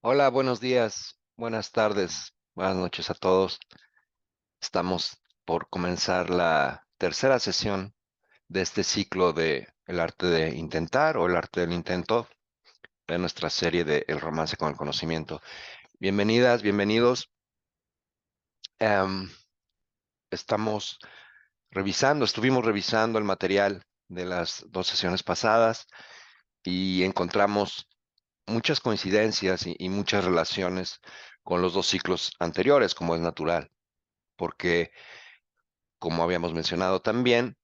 Hola, buenos días, buenas tardes, buenas noches a todos. Estamos por comenzar la tercera sesión de este ciclo de El arte de intentar o el arte del intento de nuestra serie de El romance con el conocimiento. Bienvenidas, bienvenidos. Em, estuvimos revisando el material de las dos sesiones pasadas y encontramos muchas coincidencias y muchas relaciones con los dos ciclos anteriores, como es natural, porque como habíamos mencionado también,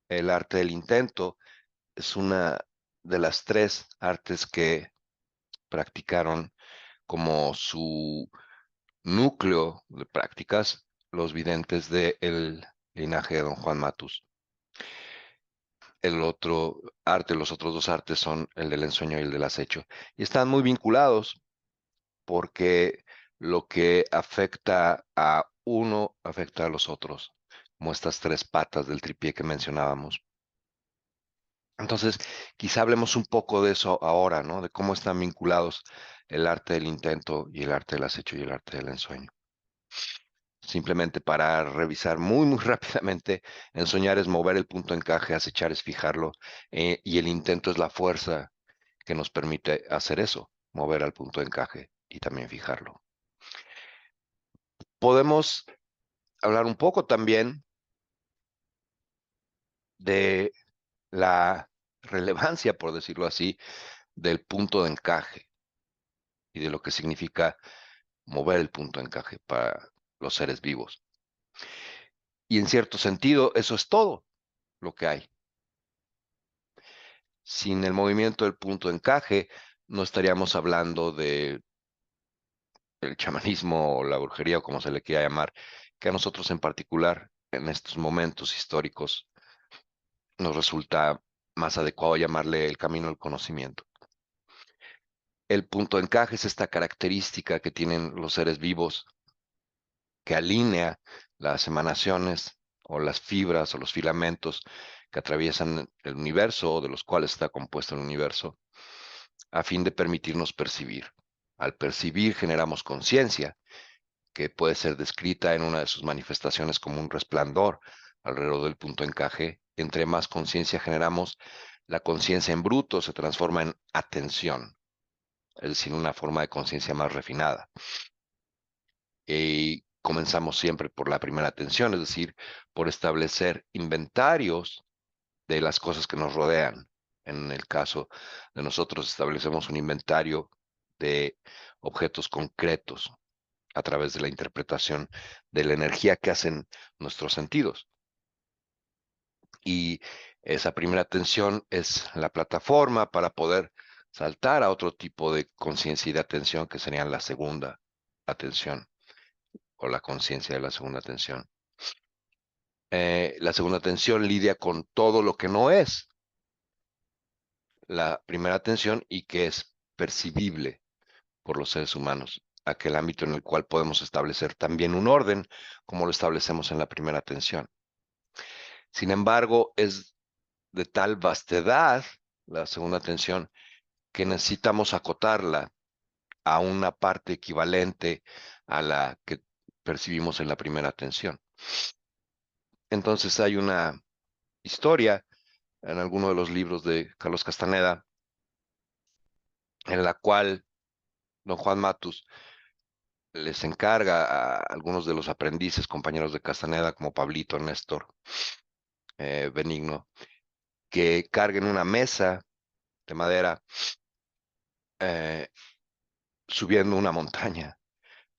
el arte del intento es una de las tres artes que practicaron como su núcleo de prácticas los videntes del linaje de Don Juan Matus. El otro arte, los otros dos artes son el del ensueño y el del acecho. Y están muy vinculados porque lo que afecta a uno afecta a los otros, como estas tres patas del tripié que mencionábamos. Entonces, quizá hablemos un poco de eso ahora, ¿no? De cómo están vinculados el arte del intento y el arte del acecho y el arte del ensueño. Simplemente para revisar muy rápidamente, ensoñar es mover el punto de encaje, acechar es fijarlo, y el intento es la fuerza que nos permite hacer eso, mover al punto de encaje y también fijarlo. Podemos hablar un poco también de la relevancia, por decirlo así, del punto de encaje y de lo que significa mover el punto de encaje para los seres vivos. Y en cierto sentido, eso es todo lo que hay. Sin el movimiento del punto de encaje, no estaríamos hablando de el chamanismo o la brujería o como se le quiera llamar, que a nosotros en particular, en estos momentos históricos, nos resulta más adecuado llamarle el camino al conocimiento. El punto de encaje es esta característica que tienen los seres vivos que alinea las emanaciones o las fibras o los filamentos que atraviesan el universo o de los cuales está compuesto el universo, a fin de permitirnos percibir. Al percibir generamos conciencia, que puede ser descrita en una de sus manifestaciones como un resplandor alrededor del punto de encaje. Entre más conciencia generamos, la conciencia en bruto se transforma en atención, es decir, una forma de conciencia más refinada. Y comenzamos siempre por la primera atención, es decir, por establecer inventarios de las cosas que nos rodean. En el caso de nosotros establecemos un inventario de objetos concretos a través de la interpretación de la energía que hacen nuestros sentidos. Y esa primera atención es la plataforma para poder saltar a otro tipo de conciencia y de atención que serían la segunda atención o la conciencia de la segunda atención. La segunda atención lidia con todo lo que no es la primera atención y que es percibible por los seres humanos, aquel ámbito en el cual podemos establecer también un orden, como lo establecemos en la primera atención. Sin embargo, es de tal vastedad la segunda atención que necesitamos acotarla a una parte equivalente a la que percibimos en la primera atención. Entonces hay una historia en alguno de los libros de Carlos Castaneda en la cual don Juan Matus les encarga a algunos de los aprendices, compañeros de Castaneda, como Pablito, Néstor, Benigno, que carguen una mesa de madera eh, subiendo una montaña,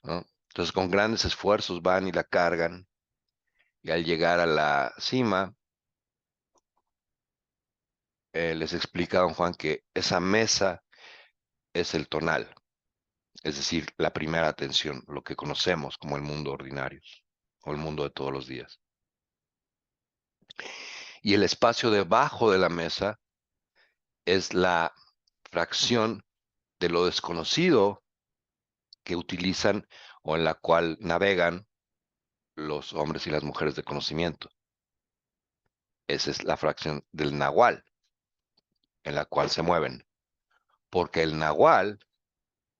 ¿no? Entonces, con grandes esfuerzos van y la cargan, y al llegar a la cima, les explica a don Juan que esa mesa es el tonal, es decir, la primera atención, lo que conocemos como el mundo ordinario o el mundo de todos los días. Y el espacio debajo de la mesa es la fracción de lo desconocido que utilizan o en la cual navegan los hombres y las mujeres de conocimiento. Esa es la fracción del nahual en la cual se mueven, porque el nahual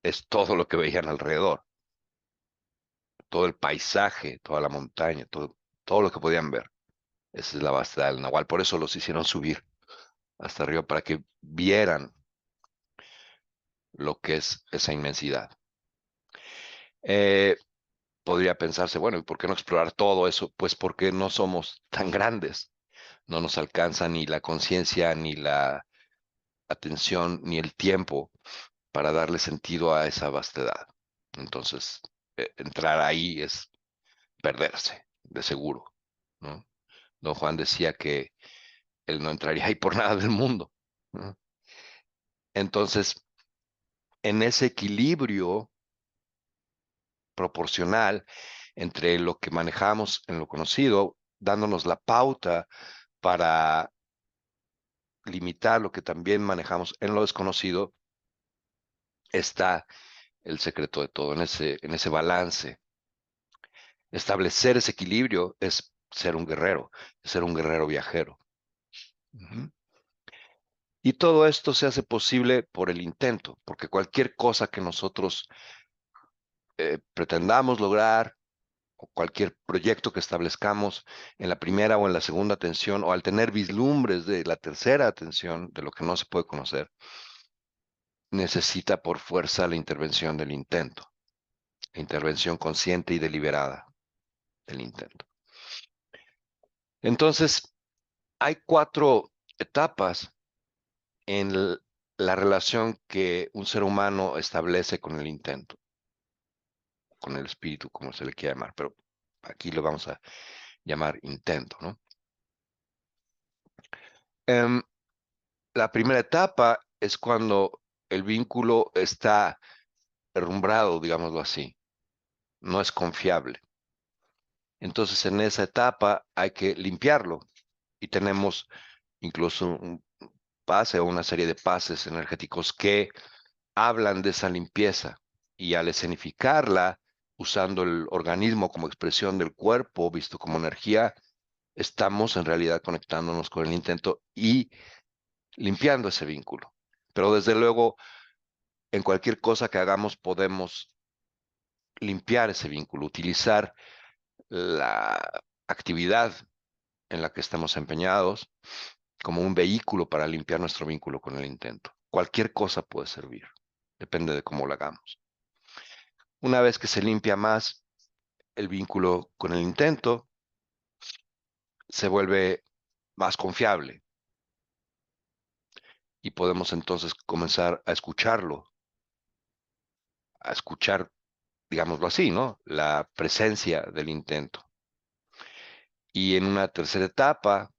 es todo lo que veían alrededor, todo el paisaje, toda la montaña, todo lo que podían ver. Esa es la vastedad del Nahual. Por eso los hicieron subir hasta arriba, para que vieran lo que es esa inmensidad. Eh, Podría pensarse, bueno, ¿y por qué no explorar todo eso? Pues porque no somos tan grandes. No nos alcanza ni la conciencia, ni la atención, ni el tiempo para darle sentido a esa vastedad. Entonces, entrar ahí es perderse, de seguro, ¿no? Don Juan decía que él no entraría ahí por nada del mundo, ¿no? Entonces, en ese equilibrio proporcional entre lo que manejamos en lo conocido, dándonos la pauta para limitar lo que también manejamos en lo desconocido, está el secreto de todo, en ese balance. Establecer ese equilibrio es ser un guerrero viajero. Ujú. Y todo esto se hace posible por el intento, porque cualquier cosa que nosotros pretendamos lograr, o cualquier proyecto que establezcamos en la primera o en la segunda atención, o al tener vislumbres de la tercera atención, de lo que no se puede conocer, necesita por fuerza la intervención del intento, la intervención consciente y deliberada del intento. Entonces, hay 4 etapas en la relación que un ser humano establece con el intento, con el espíritu, como se le quiera llamar, pero aquí lo vamos a llamar intento, ¿no? Em, la primera etapa es cuando el vínculo está herrumbrado, digámoslo así, no es confiable. Entonces, en esa etapa hay que limpiarlo y tenemos incluso un pase o una serie de pases energéticos que hablan de esa limpieza, y al escenificarla, usando el organismo como expresión del cuerpo, visto como energía, estamos en realidad conectándonos con el intento y limpiando ese vínculo. Pero desde luego, en cualquier cosa que hagamos podemos limpiar ese vínculo, utilizar la actividad en la que estamos empeñados como un vehículo para limpiar nuestro vínculo con el intento. Cualquier cosa puede servir, depende de cómo lo hagamos. Una vez que se limpia más el vínculo con el intento, se vuelve más confiable y podemos entonces comenzar a escuchar, digámoslo así, ¿no? La presencia del intento. Y en una tercera etapa,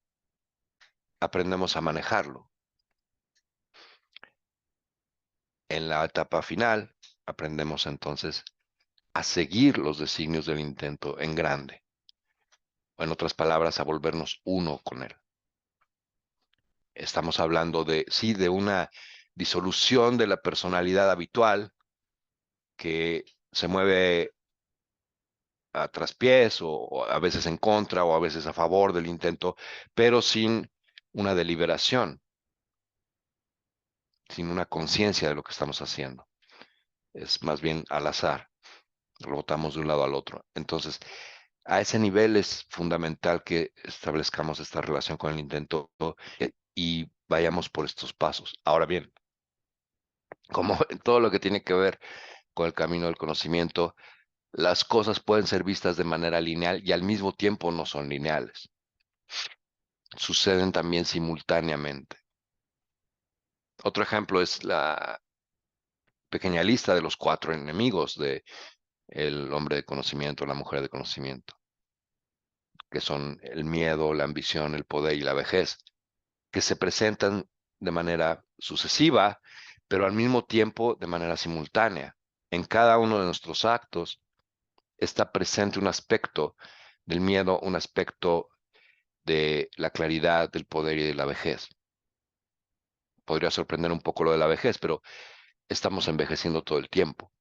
aprendemos a manejarlo. En la etapa final, aprendemos entonces a seguir los designios del intento en grande, o en otras palabras, a volvernos uno con él. Estamos hablando de, sí, de una disolución de la personalidad habitual que se mueve a traspiés o a veces en contra o a veces a favor del intento, pero sin una deliberación, sin una conciencia de lo que estamos haciendo. Es más bien al azar, rebotamos de un lado al otro. Entonces, a ese nivel es fundamental que establezcamos esta relación con el intento y vayamos por estos pasos. Ahora bien, como en todo lo que tiene que ver con el camino del conocimiento, las cosas pueden ser vistas de manera lineal y al mismo tiempo no son lineales. Suceden también simultáneamente. Otro ejemplo es la pequeña lista de los 4 enemigos de el hombre de conocimiento, la mujer de conocimiento, que son el miedo, la ambición, el poder y la vejez, que se presentan de manera sucesiva, pero al mismo tiempo de manera simultánea. En cada uno de nuestros actos está presente un aspecto del miedo, un aspecto de la claridad, del poder y de la vejez. Podría sorprender un poco lo de la vejez, pero estamos envejeciendo todo el tiempo.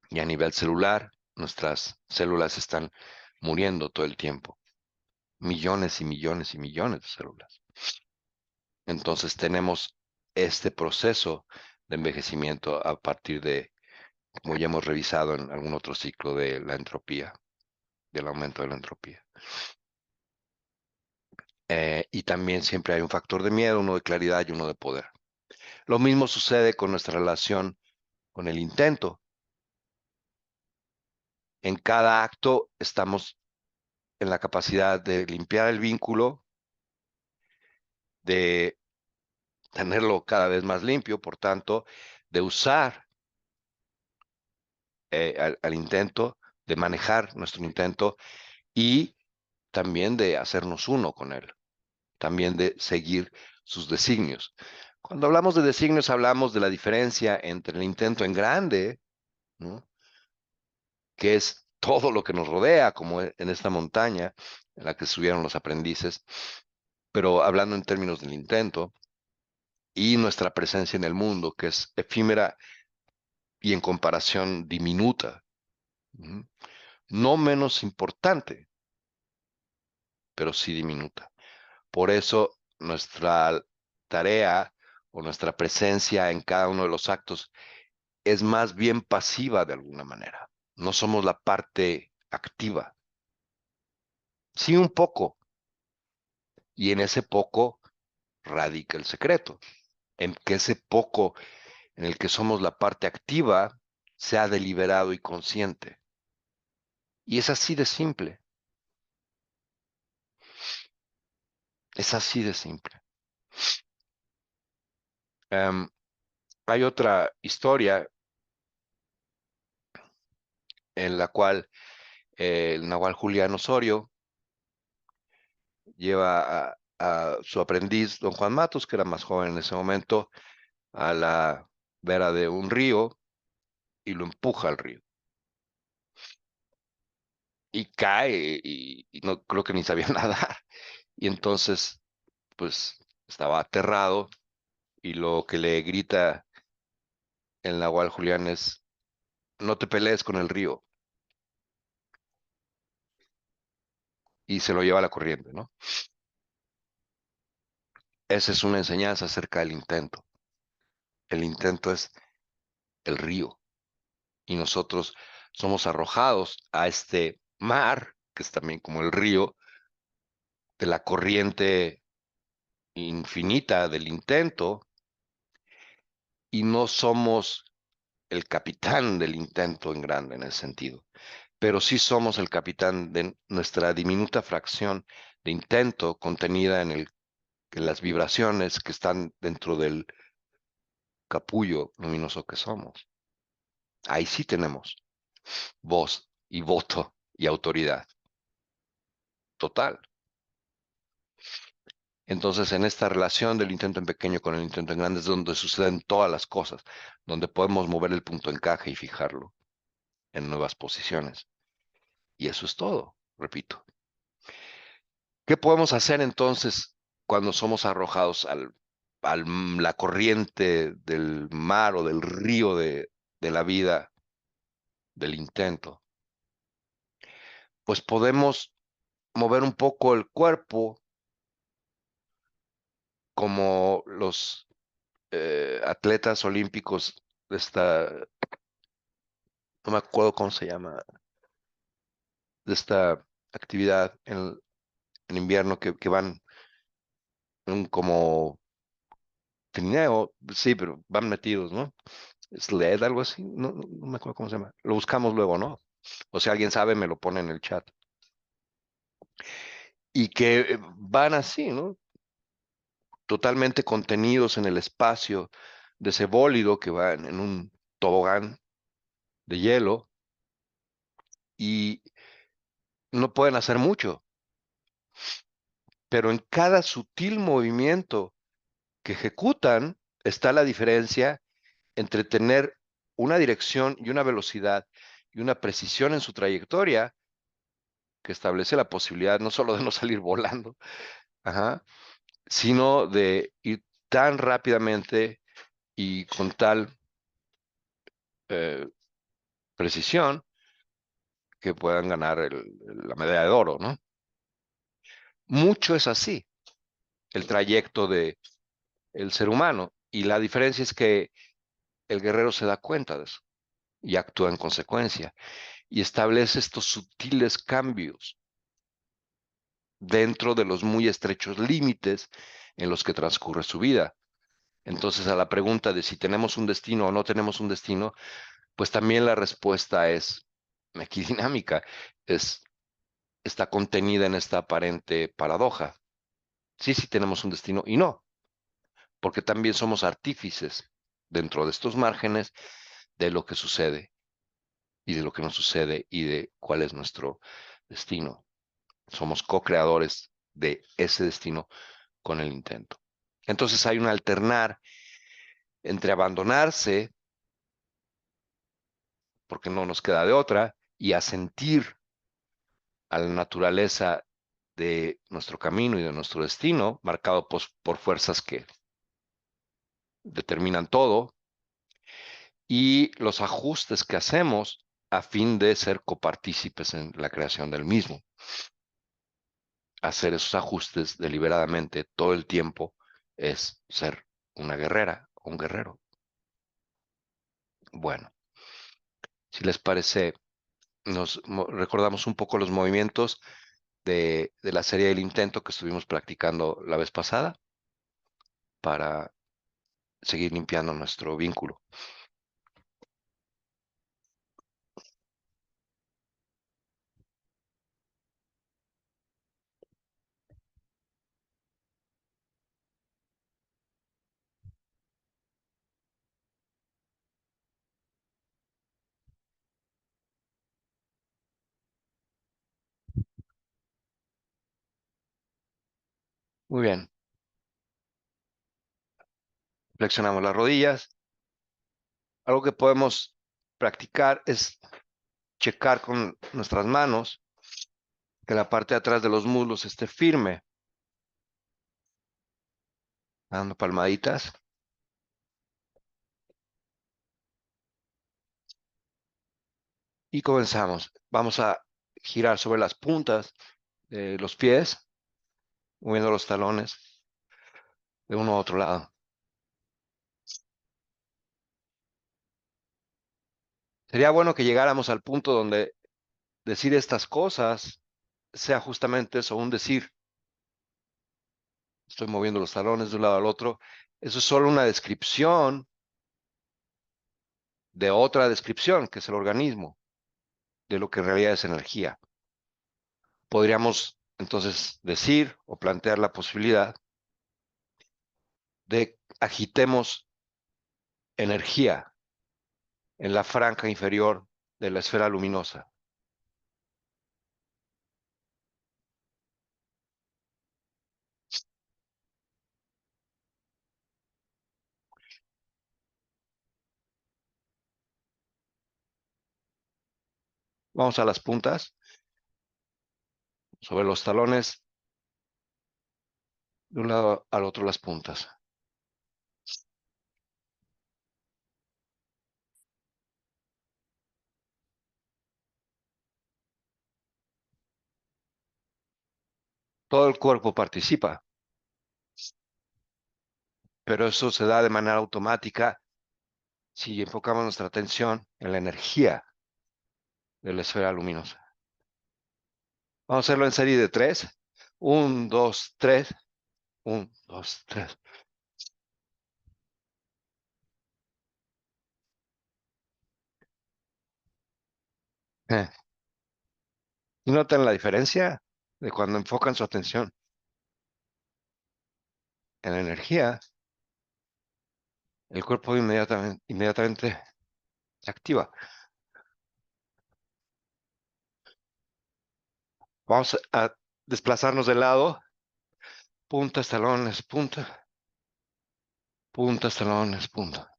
Y a nivel celular, nuestras células están muriendo todo el tiempo. Millones y millones y millones de células. Entonces tenemos este proceso de envejecimiento a partir de, como ya hemos revisado en algún otro ciclo, de la entropía, del aumento de la entropía. Y también siempre hay un factor de miedo, uno de claridad y uno de poder. Lo mismo sucede con nuestra relación con el intento. En cada acto estamos en la capacidad de limpiar el vínculo, de tenerlo cada vez más limpio, por tanto, de usar al intento, de manejar nuestro intento y también de hacernos uno con él, también de seguir sus designios. Cuando hablamos de designios, hablamos de la diferencia entre el intento en grande, ¿no?, que es todo lo que nos rodea, como en esta montaña en la que subieron los aprendices, pero hablando en términos del intento, y nuestra presencia en el mundo, que es efímera y en comparación diminuta, ¿no?, no menos importante, pero sí diminuta. Por eso nuestra tarea o nuestra presencia en cada uno de los actos es más bien pasiva de alguna manera. No somos la parte activa. Sí, un poco. Y en ese poco radica el secreto. En que ese poco en el que somos la parte activa sea deliberado y consciente. Y es así de simple. Es así de simple. Em, Hay otra historia en la cual el nahual Julián Osorio lleva a su aprendiz, don Juan Matos, que era más joven en ese momento, a la vera de un río y lo empuja al río. Y cae y no creo que ni sabía nadar. Y entonces, pues, estaba aterrado y lo que le grita el nahual Julián es, no te pelees con el río. Y se lo lleva a la corriente, ¿no? Esa es una enseñanza acerca del intento. El intento es el río y nosotros somos arrojados a este mar, que es también como el río, de la corriente infinita del intento, y no somos el capitán del intento en grande en ese sentido, pero sí somos el capitán de nuestra diminuta fracción de intento contenida en las vibraciones que están dentro del capullo luminoso que somos. Ahí sí tenemos voz y voto y autoridad total. Entonces, en esta relación del intento en pequeño con el intento en grande es donde suceden todas las cosas, donde podemos mover el punto de encaje y fijarlo en nuevas posiciones. Y eso es todo, repito. ¿Qué podemos hacer entonces cuando somos arrojados la corriente del mar o del río de la vida, del intento? Pues podemos mover un poco el cuerpo como los atletas olímpicos de esta, no me acuerdo cómo se llama, de esta actividad en invierno que van como trineo, sí, pero van metidos, ¿no? Sled, algo así, no me acuerdo cómo se llama. Lo buscamos luego, ¿no? O si alguien sabe, me lo pone en el chat. Y que van así, ¿no? Totalmente contenidos en el espacio de ese bólido que va en un tobogán de hielo y no pueden hacer mucho, pero en cada sutil movimiento que ejecutan está la diferencia entre tener una dirección y una velocidad y una precisión en su trayectoria que establece la posibilidad no solo de no salir volando, ajá, sino de ir tan rápidamente y con tal eh, precisión que puedan ganar la medalla de oro, ¿no? Mucho es así el trayecto de el ser humano y la diferencia es que el guerrero se da cuenta de eso y actúa en consecuencia y establece estos sutiles cambios dentro de los muy estrechos límites en los que transcurre su vida. Entonces, a la pregunta de si tenemos un destino o no tenemos un destino, pues también la respuesta es equidinámica, es, está contenida en esta aparente paradoja. Sí, sí tenemos un destino y no, porque también somos artífices dentro de estos márgenes de lo que sucede y de lo que no sucede y de cuál es nuestro destino. Somos co-creadores de ese destino con el intento. Entonces hay un alternar entre abandonarse, porque no nos queda de otra, y asentir a la naturaleza de nuestro camino y de nuestro destino, marcado por fuerzas que determinan todo, y los ajustes que hacemos a fin de ser copartícipes en la creación del mismo. Hacer esos ajustes deliberadamente todo el tiempo es ser una guerrera o un guerrero. Bueno, si les parece, nos recordamos un poco los movimientos de la serie del intento que estuvimos practicando la vez pasada para seguir limpiando nuestro vínculo. Muy bien, flexionamos las rodillas. Algo que podemos practicar es checar con nuestras manos que la parte de atrás de los muslos esté firme, dando palmaditas. Y comenzamos. Vamos a girar sobre las puntas de los pies, moviendo los talones de uno a otro lado. Sería bueno que llegáramos al punto donde decir estas cosas sea justamente eso, un decir. Estoy moviendo los talones de un lado al otro. Eso es solo una descripción de otra descripción, que es el organismo, de lo que en realidad es energía. Podríamos entonces decir o plantear la posibilidad de agitemos energía en la franja inferior de la esfera luminosa. Vamos a las puntas, sobre los talones, de un lado al otro las puntas. Todo el cuerpo participa, pero eso se da de manera automática si enfocamos nuestra atención en la energía de la esfera luminosa. Vamos a hacerlo en serie de 3. 1, 2, 3. 1, 2, 3. ¿Y notan la diferencia de cuando enfocan su atención en la energía? El cuerpo inmediatamente se activa. Vamos a desplazarnos de lado, puntas, talones, punta, puntas, talones, punta.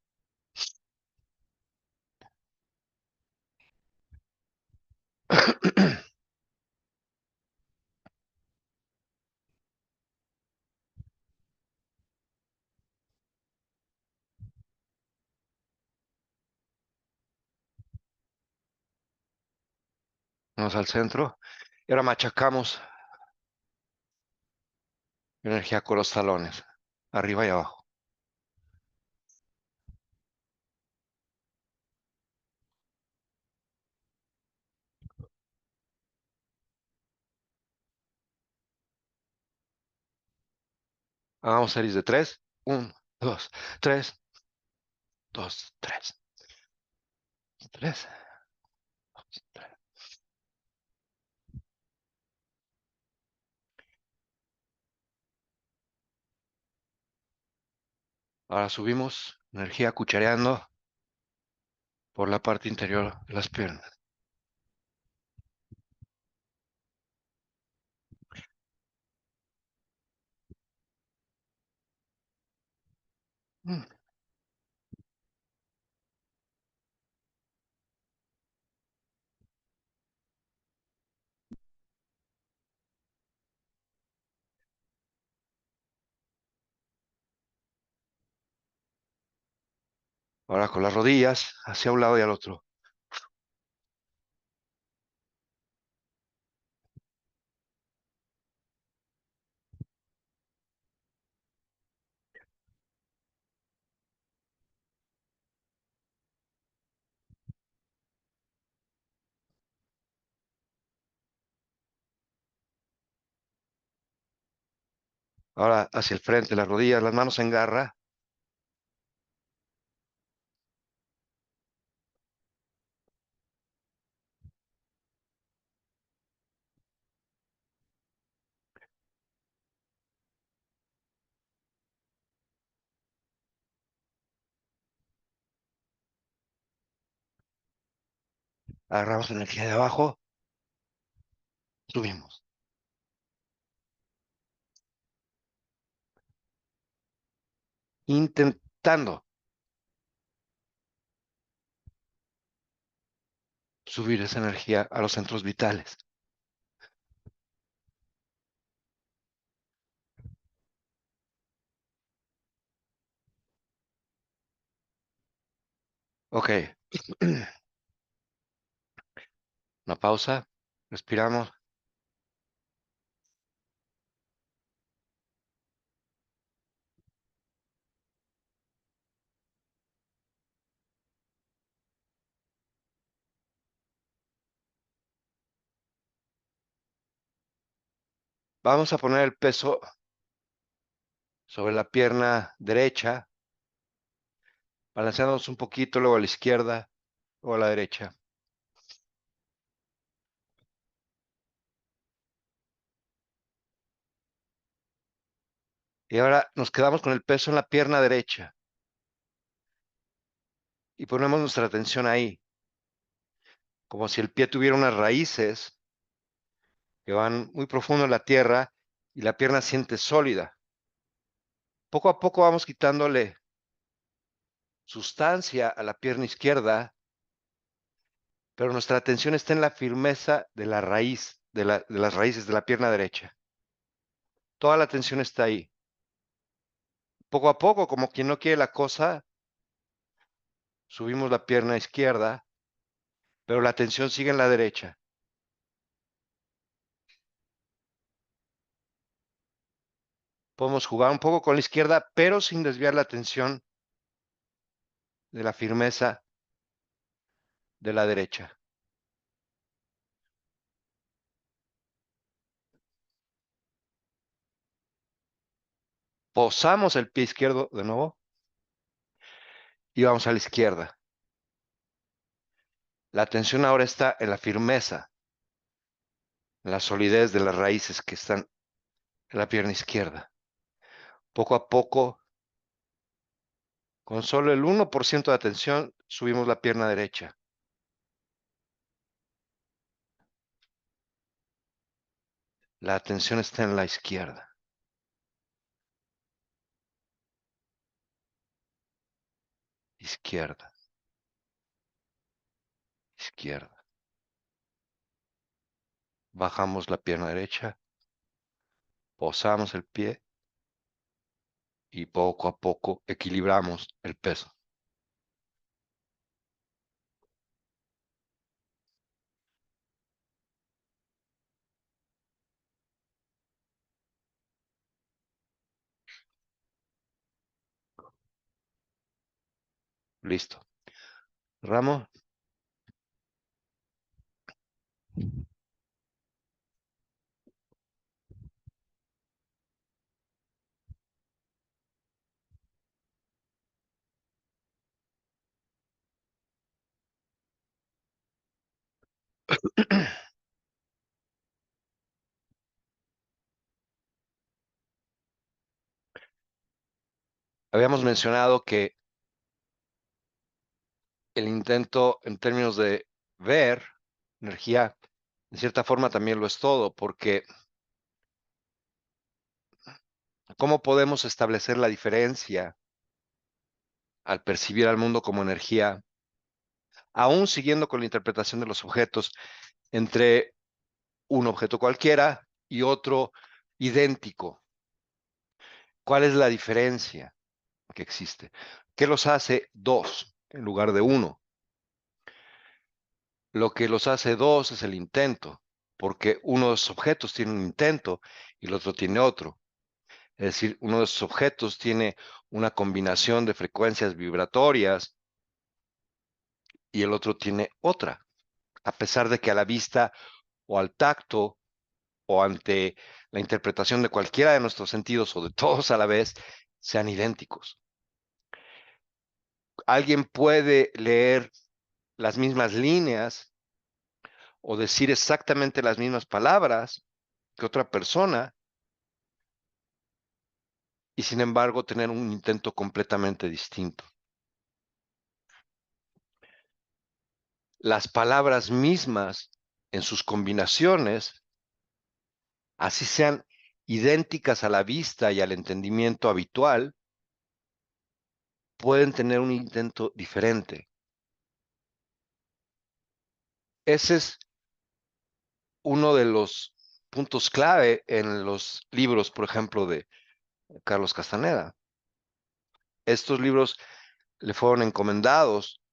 Vamos al centro y ahora machacamos energía con los talones, arriba y abajo. Hagamos series de 3. 1, 2, 3, 2, 3, 3, 3. Ahora subimos energía cuchareando por la parte interior de las piernas. Mm. Ahora con las rodillas hacia un lado y al otro. Ahora hacia el frente, las rodillas, las manos en garra. Agarramos energía de abajo. Subimos. Intentando subir esa energía a los centros vitales. Ok. Una pausa. Respiramos. Vamos a poner el peso sobre la pierna derecha, balanceándonos un poquito, luego a la izquierda, luego a la derecha. Y ahora nos quedamos con el peso en la pierna derecha y ponemos nuestra atención ahí, como si el pie tuviera unas raíces que van muy profundo en la tierra y la pierna siente sólida. Poco a poco vamos quitándole sustancia a la pierna izquierda, pero nuestra atención está en la firmeza de la raíz, de las raíces de la pierna derecha. Toda la atención está ahí. Poco a poco, como quien no quiere la cosa, subimos la pierna izquierda, pero la atención sigue en la derecha. Podemos jugar un poco con la izquierda, pero sin desviar la atención de la firmeza de la derecha. Posamos el pie izquierdo de nuevo y vamos a la izquierda. La atención ahora está en la firmeza, en la solidez de las raíces que están en la pierna izquierda. Poco a poco, con solo el 1% de atención, subimos la pierna derecha. La atención está en la izquierda, izquierda, izquierda. Bajamos la pierna derecha, posamos el pie y poco a poco equilibramos el peso. Listo. Ramo, Habíamos mencionado que el intento en términos de ver energía, de cierta forma también lo es todo, porque ¿cómo podemos establecer la diferencia al percibir al mundo como energía, aún siguiendo con la interpretación de los objetos, entre un objeto cualquiera y otro idéntico? ¿Cuál es la diferencia que existe? ¿Qué los hace dos en lugar de uno? Lo que los hace dos es el intento, porque uno de los objetos tiene un intento y el otro tiene otro. Es decir, uno de esos objetos tiene una combinación de frecuencias vibratorias y el otro tiene otra, a pesar de que a la vista o al tacto o ante la interpretación de cualquiera de nuestros sentidos o de todos a la vez sean idénticos. Alguien puede leer las mismas líneas o decir exactamente las mismas palabras que otra persona y sin embargo tener un intento completamente distinto. Las palabras mismas en sus combinaciones, así sean idénticas a la vista y al entendimiento habitual, pueden tener un intento diferente. Ese es uno de los puntos clave en los libros, por ejemplo, de Carlos Castaneda. Estos libros le fueron encomendados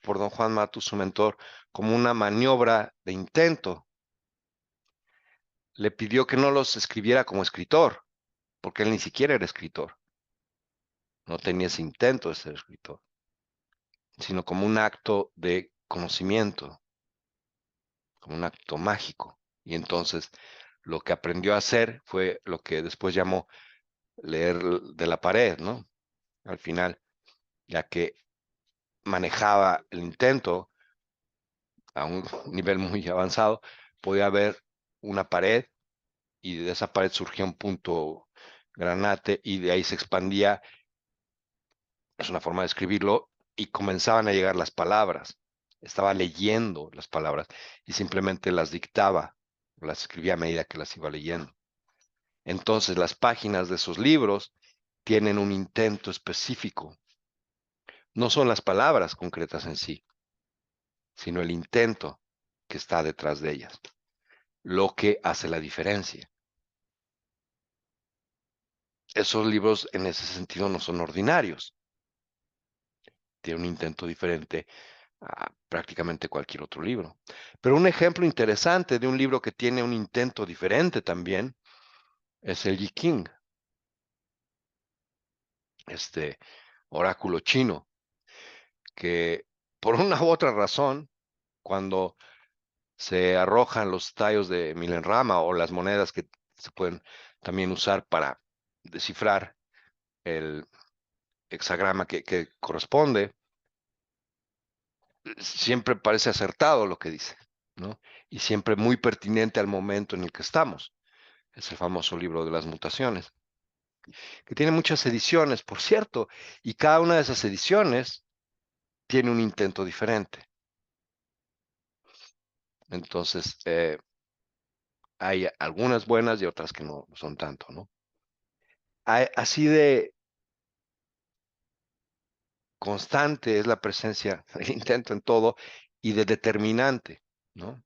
por don Juan Matus, su mentor, como una maniobra de intento. Le pidió que no los escribiera como escritor, porque él ni siquiera era escritor, no tenía ese intento de ser escritor, sino como un acto de conocimiento, como un acto mágico. Y entonces lo que aprendió a hacer fue lo que después llamó leer de la pared, ¿no? Al final, ya que manejaba el intento a un nivel muy avanzado, podía ver una pared y de esa pared surgía un punto granate y de ahí se expandía, es una forma de escribirlo, y comenzaban a llegar las palabras. Estaba leyendo las palabras y simplemente las dictaba, las escribía a medida que las iba leyendo. Entonces las páginas de esos libros tienen un intento específico. No son las palabras concretas en sí, sino el intento que está detrás de ellas, lo que hace la diferencia. Esos libros en ese sentido no son ordinarios, tienen un intento diferente a prácticamente cualquier otro libro. Pero un ejemplo interesante de un libro que tiene un intento diferente también es el I Ching, este oráculo chino, que por una u otra razón, cuando se arrojan los tallos de Milenrama o las monedas que se pueden también usar para descifrar el hexagrama que corresponde, siempre parece acertado lo que dice, ¿no? Y siempre muy pertinente al momento en el que estamos. Es el famoso libro de las mutaciones, que tiene muchas ediciones, por cierto, y cada una de esas ediciones tiene un intento diferente. Entonces, hay algunas buenas y otras que no son tanto, ¿no? Así de constante es la presencia del intento en todo y de determinante, ¿no?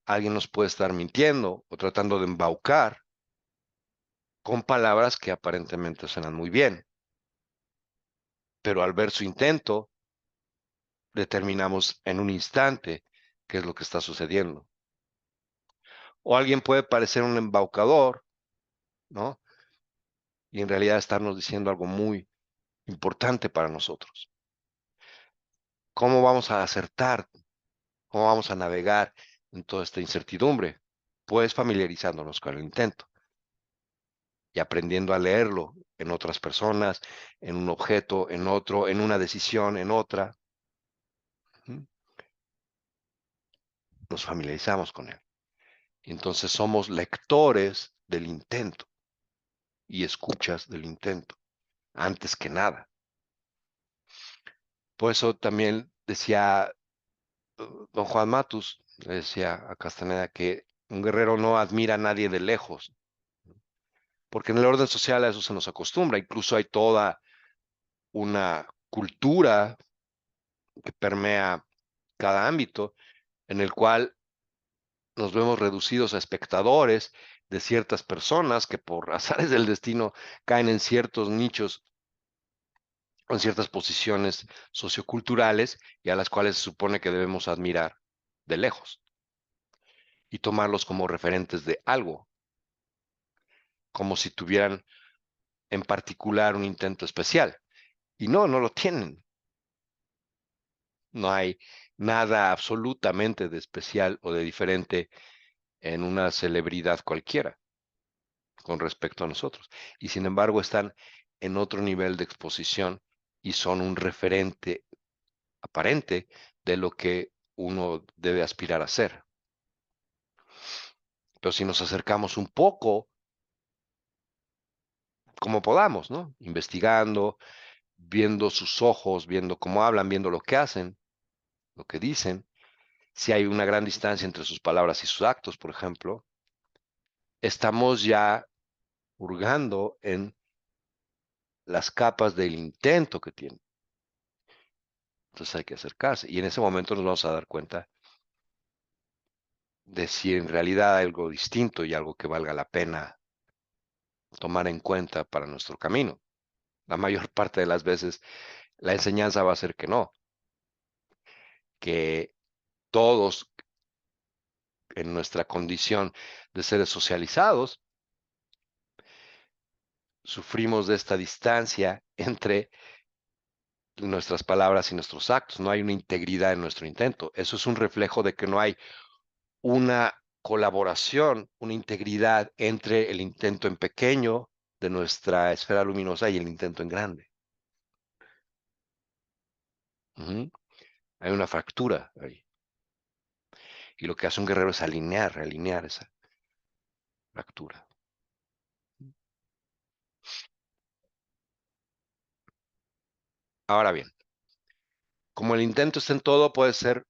Alguien nos puede estar mintiendo o tratando de embaucar con palabras que aparentemente suenan muy bien, pero al ver su intento, determinamos en un instante qué es lo que está sucediendo. O alguien puede parecer un embaucador, ¿no? Y en realidad estarnos diciendo algo muy importante para nosotros. ¿Cómo vamos a acertar? ¿Cómo vamos a navegar en toda esta incertidumbre? Pues familiarizándonos con el intento y aprendiendo a leerlo en otras personas, en un objeto, en otro, en una decisión, en otra. nos familiarizamos con él. Entonces somos lectores del intento y escuchas del intento, antes que nada. Por eso también decía don Juan Matus, le decía a Castaneda que un guerrero no admira a nadie de lejos, porque en el orden social a eso se nos acostumbra. Incluso hay toda una cultura que permea cada ámbito en el cual nos vemos reducidos a espectadores de ciertas personas que por azares del destino caen en ciertos nichos o en ciertas posiciones socioculturales y a las cuales se supone que debemos admirar de lejos y tomarlos como referentes de algo, como si tuvieran en particular un intento especial. Y no, no lo tienen. No hay nada absolutamente de especial o de diferente en una celebridad cualquiera con respecto a nosotros. Y sin embargo están en otro nivel de exposición y son un referente aparente de lo que uno debe aspirar a ser. Entonces, si nos acercamos un poco, como podamos, ¿no? Investigando, viendo sus ojos, viendo cómo hablan, viendo lo que hacen, lo que dicen, si hay una gran distancia entre sus palabras y sus actos, por ejemplo, estamos ya hurgando en las capas del intento que tiene. Entonces hay que acercarse y en ese momento nos vamos a dar cuenta de si en realidad hay algo distinto y algo que valga la pena tomar en cuenta para nuestro camino. La mayor parte de las veces la enseñanza va a ser que no, que todos en nuestra condición de seres socializados sufrimos de esta distancia entre nuestras palabras y nuestros actos. No hay una integridad en nuestro intento. Eso es un reflejo de que no hay una colaboración, una integridad entre el intento en pequeño de nuestra esfera luminosa y el intento en grande. Ujú. Hay una fractura ahí. Y lo que hace un guerrero es alinear, realinear esa fractura. Ahora bien, como el intento está en todo, puede ser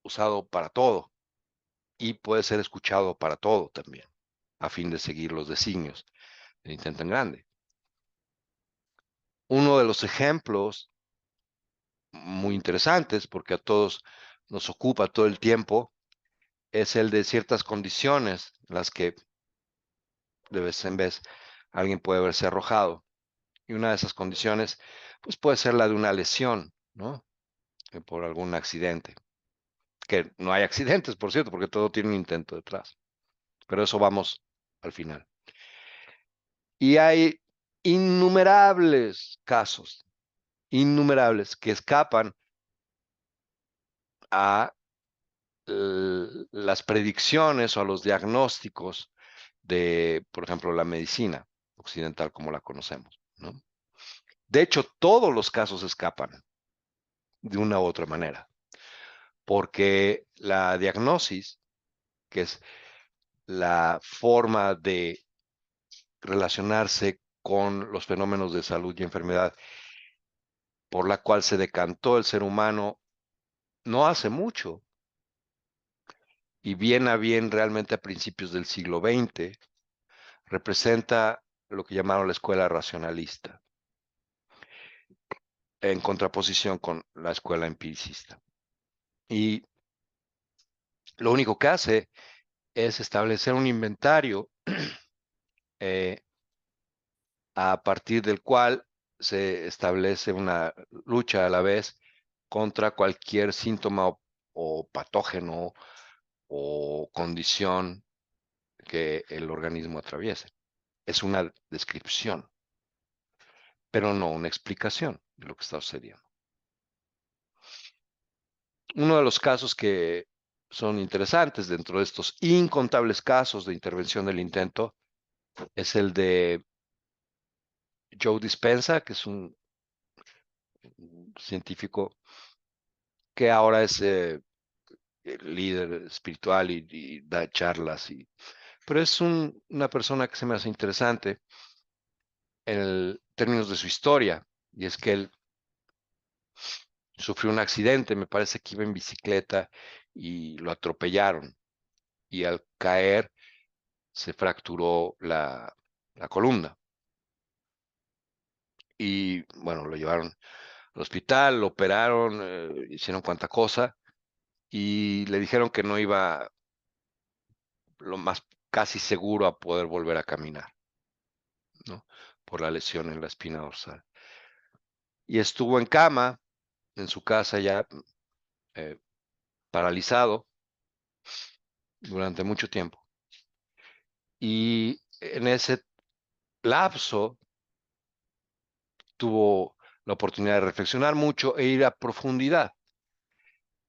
usado para todo y puede ser escuchado para todo también, a fin de seguir los designios del intento en grande. Uno de los ejemplos muy interesantes, porque a todos nos ocupa todo el tiempo, es el de ciertas condiciones en las que de vez en vez alguien puede verse arrojado. Y una de esas condiciones, pues puede ser la de una lesión, ¿no? Por algún accidente. Que no hay accidentes, por cierto, porque todo tiene un intento detrás. Pero eso vamos al final. Y hay innumerables, que escapan a las predicciones o a los diagnósticos de, por ejemplo, la medicina occidental como la conocemos, ¿no? De hecho, todos los casos escapan de una u otra manera, porque la diagnosis, que es la forma de relacionarse con los fenómenos de salud y enfermedad por la cual se decantó el ser humano no hace mucho, y bien a bien realmente a principios del siglo XX, representa lo que llamaron la escuela racionalista, en contraposición con la escuela empiricista. Y lo único que hace es establecer un inventario eh, a partir del cual se establece una lucha a la vez contra cualquier síntoma o patógeno o condición que el organismo atraviese. Es una descripción, pero no una explicación de lo que está sucediendo. Uno de los casos que son interesantes dentro de estos incontables casos de intervención del intento es el de Joe Dispenza, que es un científico que ahora es líder espiritual y da charlas. Pero es una persona que se me hace interesante en términos de su historia. Y es que él sufrió un accidente, me parece que iba en bicicleta y lo atropellaron. Y al caer se fracturó la columna. Y bueno, lo llevaron al hospital, lo operaron, hicieron cuanta cosa y le dijeron que no iba lo más casi seguro a poder volver a caminar, ¿no? Por la lesión en la espina dorsal. Y estuvo en cama, en su casa ya eh, paralizado durante mucho tiempo. Y en ese lapso tuvo la oportunidad de reflexionar mucho e ir a profundidad,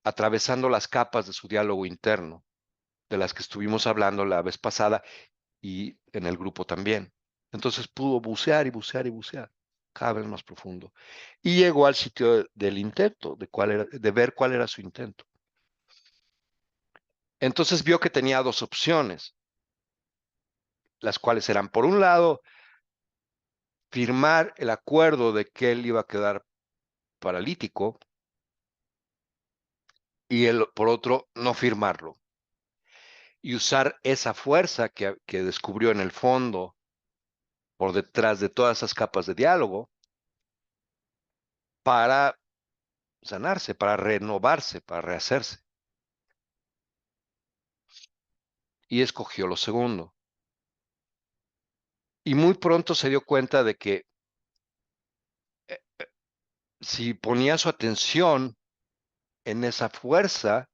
atravesando las capas de su diálogo interno, de las que estuvimos hablando la vez pasada y en el grupo también. Entonces pudo bucear y bucear y bucear cada vez más profundo. Y llegó al sitio del intento, de ver cuál era su intento. Entonces vio que tenía dos opciones, las cuales eran, por un lado, firmar el acuerdo de que él iba a quedar paralítico y él, por otro, no firmarlo. Y usar esa fuerza que descubrió en el fondo, por detrás de todas esas capas de diálogo, para sanarse, para renovarse, para rehacerse. Y escogió lo segundo. Y muy pronto se dio cuenta de que eh, si ponía su atención en esa fuerza,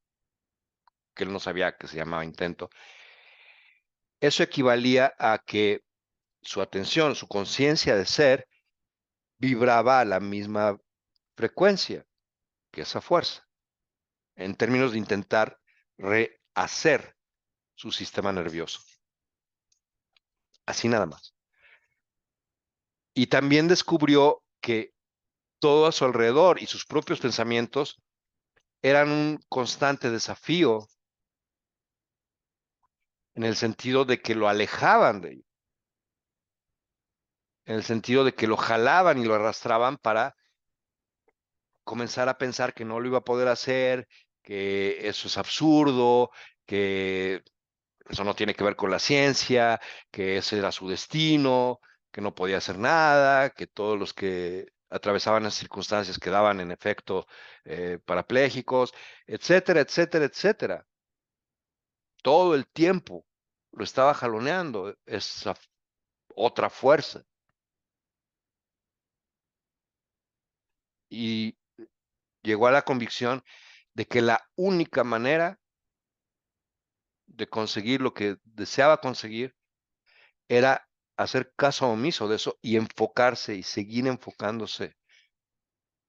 que él no sabía que se llamaba intento, eso equivalía a que su atención, su conciencia de ser, vibraba a la misma frecuencia que esa fuerza, en términos de intentar rehacer su sistema nervioso. Así nada más. Y también descubrió que todo a su alrededor y sus propios pensamientos eran un constante desafío en el sentido de que lo alejaban de ello, en el sentido de que lo jalaban y lo arrastraban para comenzar a pensar que no lo iba a poder hacer, que eso es absurdo, que eso no tiene que ver con la ciencia, que ese era su destino, que no podía hacer nada, que todos los que atravesaban esas circunstancias quedaban en efecto parapléjicos, etcétera, etcétera, etcétera. Todo el tiempo lo estaba jaloneando esa otra fuerza. Y llegó a la convicción de que la única manera de conseguir lo que deseaba conseguir era hacer caso omiso de eso y enfocarse y seguir enfocándose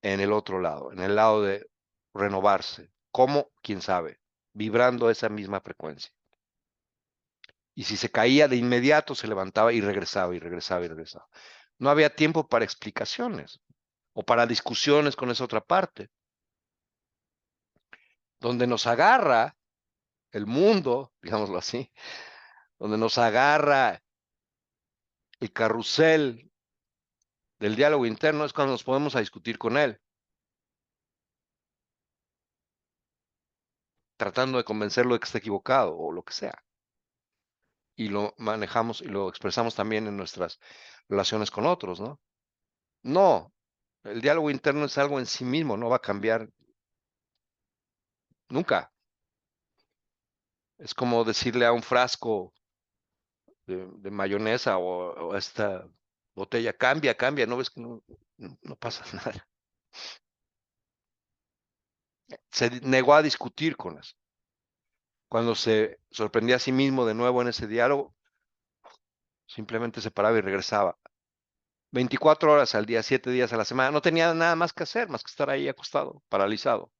en el otro lado, en el lado de renovarse. ¿Cómo? ¿Quién sabe? Vibrando esa misma frecuencia. Y si se caía de inmediato, se levantaba y regresaba y regresaba y regresaba. No había tiempo para explicaciones o para discusiones con esa otra parte. Donde nos agarra el mundo, digámoslo así, donde nos agarra el carrusel del diálogo interno es cuando nos podemos a discutir con él, tratando de convencerlo de que está equivocado o lo que sea. Y lo manejamos y lo expresamos también en nuestras relaciones con otros, ¿no? No, el diálogo interno es algo en sí mismo, no va a cambiar nunca. Es como decirle a un frasco de mayonesa o a esta botella, cambia, cambia, no ves que no pasa nada. Se negó a discutir con eso. Cuando se sorprendía a sí mismo de nuevo en ese diálogo, simplemente se paraba y regresaba. 24 horas al día, 7 días a la semana. No tenía nada más que hacer, más que estar ahí acostado, paralizado.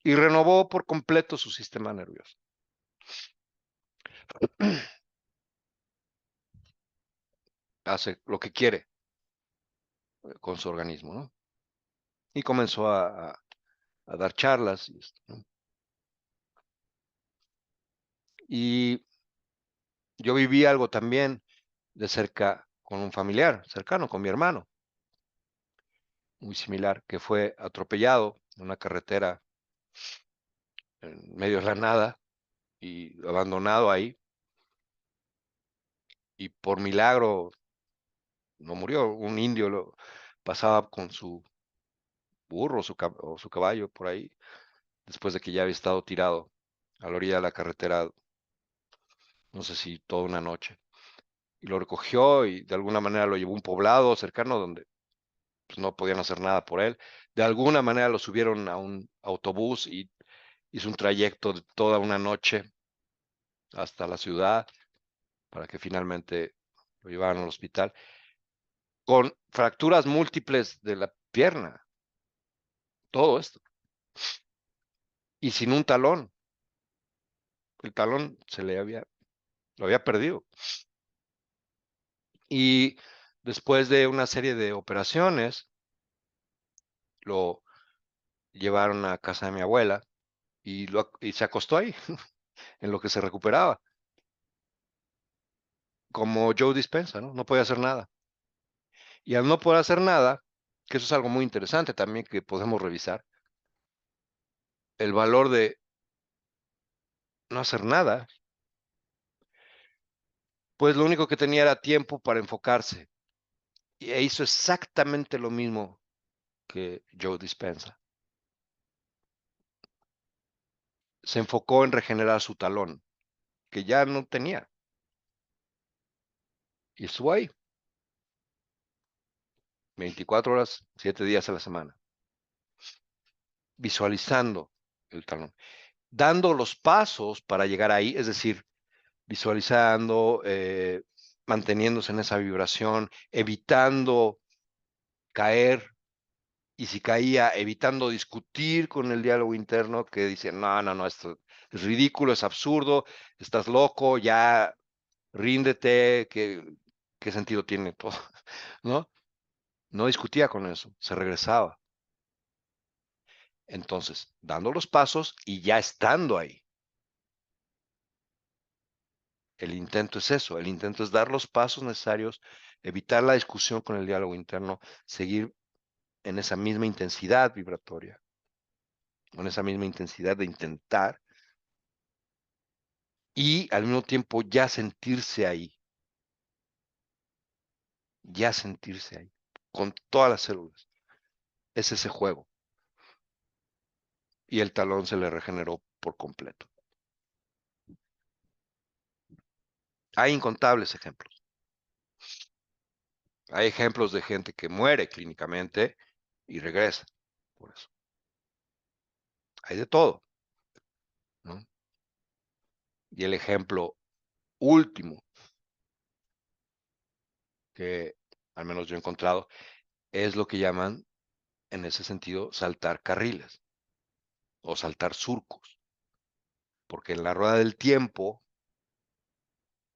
Y renovó por completo su sistema nervioso. Hace lo que quiere con su organismo, ¿no? Y comenzó a dar charlas. ¿No? Y yo viví algo también de cerca con un familiar cercano, con mi hermano, muy similar, que fue atropellado en una carretera en medio de la nada y abandonado ahí. Y por milagro no murió. Un indio lo pasaba con su burro o su caballo por ahí, después de que ya había estado tirado a la orilla de la carretera, no sé si toda una noche. Y lo recogió y de alguna manera lo llevó a un poblado cercano donde pues, no podían hacer nada por él. De alguna manera lo subieron a un autobús y hizo un trayecto de toda una noche hasta la ciudad para que finalmente lo llevaran al hospital con fracturas múltiples de la pierna, todo esto, y sin un talón. El talón lo había perdido. Y después de una serie de operaciones, lo llevaron a casa de mi abuela y se acostó ahí en lo que se recuperaba, como Joe Dispenza, ¿no? No podía hacer nada. Y al no poder hacer nada, que eso es algo muy interesante también que podemos revisar, el valor de no hacer nada, pues lo único que tenía era tiempo para enfocarse. E hizo exactamente lo mismo que Joe Dispenza. Se enfocó en regenerar su talón, que ya no tenía. Y estuvo ahí 24 horas, 7 días a la semana, visualizando el talón, dando los pasos para llegar ahí, es decir, visualizando, manteniéndose en esa vibración, evitando caer, y si caía, evitando discutir con el diálogo interno que dice, no, no, no, esto es ridículo, es absurdo, estás loco, ya ríndete, ¿qué sentido tiene todo? ¿No? No discutía con eso, se regresaba. Entonces, dando los pasos y ya estando ahí. El intento es eso, el intento es dar los pasos necesarios, evitar la discusión con el diálogo interno, seguir en esa misma intensidad vibratoria, en esa misma intensidad de intentar y al mismo tiempo ya sentirse ahí, con todas las células. Es ese juego. Y el talón se le regeneró por completo. Hay incontables ejemplos. Hay ejemplos de gente que muere clínicamente y regresa. Por eso. Hay de todo. ¿No? Y el ejemplo último que al menos yo he encontrado es lo que llaman en ese sentido saltar carriles o saltar surcos. Porque en la rueda del tiempo,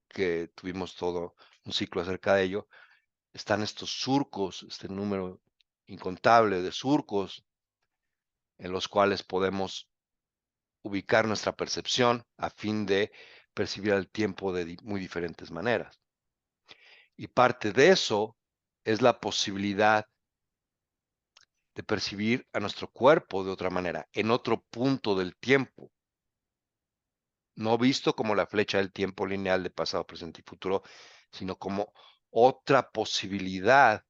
que tuvimos todo un ciclo acerca de ello, están estos surcos, este número incontable de surcos en los cuales podemos ubicar nuestra percepción a fin de percibir el tiempo de muy diferentes maneras. Y parte de eso es la posibilidad de percibir a nuestro cuerpo de otra manera, en otro punto del tiempo, no visto como la flecha del tiempo lineal de pasado, presente y futuro, sino como otra posibilidad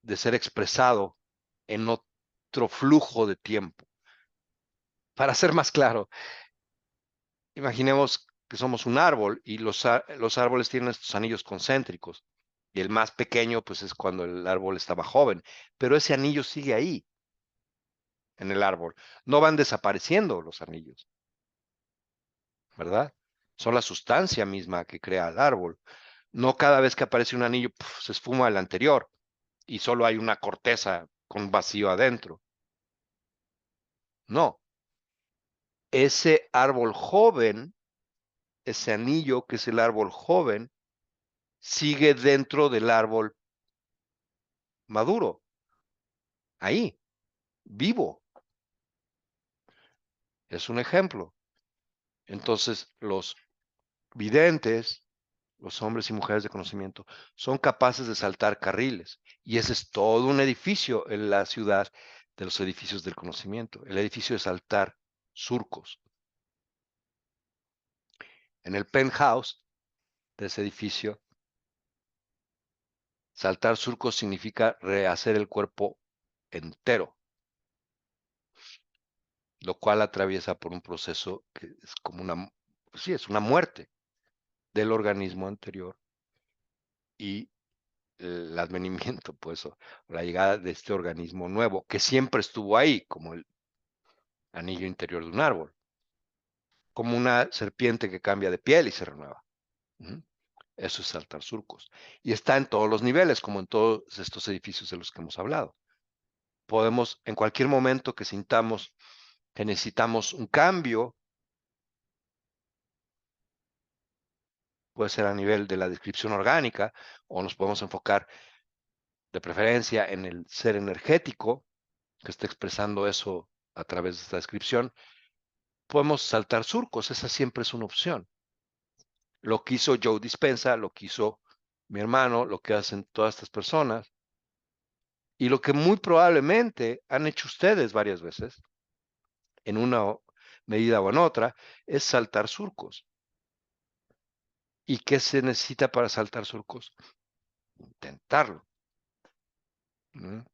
de ser expresado en otro flujo de tiempo. Para ser más claro, imaginemos que somos un árbol y los árboles tienen estos anillos concéntricos. Y el más pequeño, pues es cuando el árbol estaba joven. Pero ese anillo sigue ahí, en el árbol. No van desapareciendo los anillos, ¿verdad? Son la sustancia misma que crea el árbol. No cada vez que aparece un anillo, se esfuma el anterior y solo hay una corteza con vacío adentro. No, ese árbol joven, ese anillo que es el árbol joven, sigue dentro del árbol maduro, ahí, vivo. Es un ejemplo. Entonces, los videntes, los hombres y mujeres de conocimiento, son capaces de saltar carriles. Y ese es todo un edificio en la ciudad de los edificios del conocimiento, el edificio de saltar surcos. En el penthouse de ese edificio, saltar surcos significa rehacer el cuerpo entero, lo cual atraviesa por un proceso que es como una, sí, es una muerte del organismo anterior y el advenimiento, pues, o la llegada de este organismo nuevo, que siempre estuvo ahí, como el anillo interior de un árbol, como una serpiente que cambia de piel y se renueva. Eso es saltar surcos. Y está en todos los niveles, como en todos estos edificios de los que hemos hablado. Podemos, en cualquier momento que sintamos que necesitamos un cambio, puede ser a nivel de la descripción orgánica, o nos podemos enfocar de preferencia en el ser energético, que está expresando eso a través de esta descripción, podemos saltar surcos, esa siempre es una opción. Lo que hizo Joe Dispenza, lo que hizo mi hermano, lo que hacen todas estas personas, y lo que muy probablemente han hecho ustedes varias veces, en una medida o en otra, es saltar surcos. ¿Y qué se necesita para saltar surcos? Intentarlo. ¿No?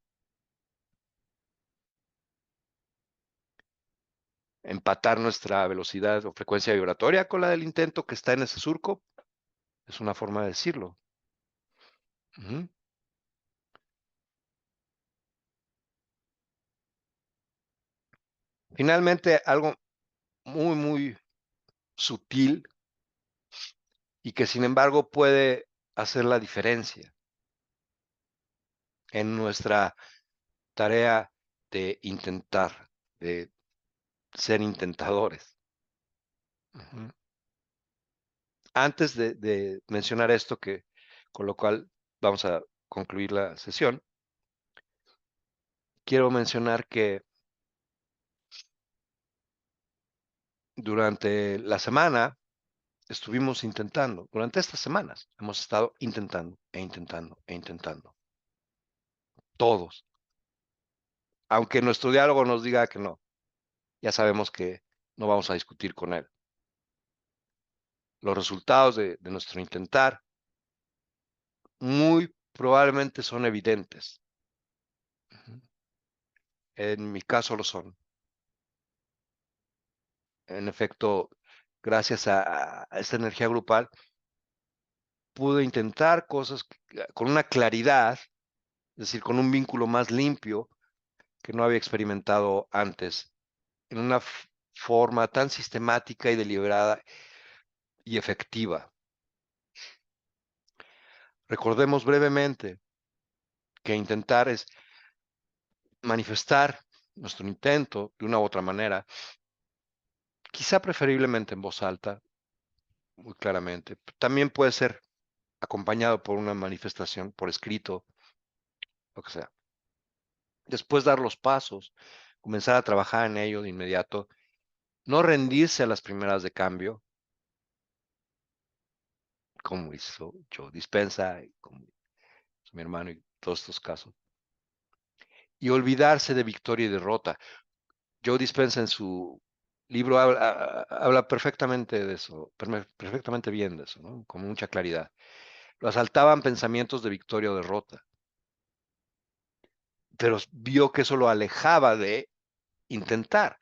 Empatar nuestra velocidad o frecuencia vibratoria con la del intento que está en ese surco, es una forma de decirlo. Uh-huh. Finalmente, algo muy, muy sutil y que sin embargo puede hacer la diferencia en nuestra tarea de intentar, de ser intentadores. Uh-huh. Antes de mencionar esto, que con lo cual vamos a concluir la sesión, quiero mencionar que durante la semana estuvimos intentando, durante estas semanas hemos estado intentando e intentando e intentando, todos, aunque nuestro diálogo nos diga que no, ya sabemos que no vamos a discutir con él. Los resultados de nuestro intentar muy probablemente son evidentes. En mi caso lo son. En efecto, gracias a esta energía grupal, pude intentar cosas con una claridad, es decir, con un vínculo más limpio que no había experimentado antes, en una forma tan sistemática y deliberada y efectiva. Recordemos brevemente que intentar es manifestar nuestro intento de una u otra manera, quizá preferiblemente en voz alta, muy claramente. También puede ser acompañado por una manifestación por escrito, lo que sea. Después dar los pasos, comenzar a trabajar en ello de inmediato, no rendirse a las primeras de cambio, como hizo Joe Dispenza, como hizo mi hermano y todos estos casos, y olvidarse de victoria y derrota. Joe Dispenza en su libro habla perfectamente de eso, perfectamente bien de eso, ¿no? Con mucha claridad. Lo asaltaban pensamientos de victoria o derrota, pero vio que eso lo alejaba de intentar,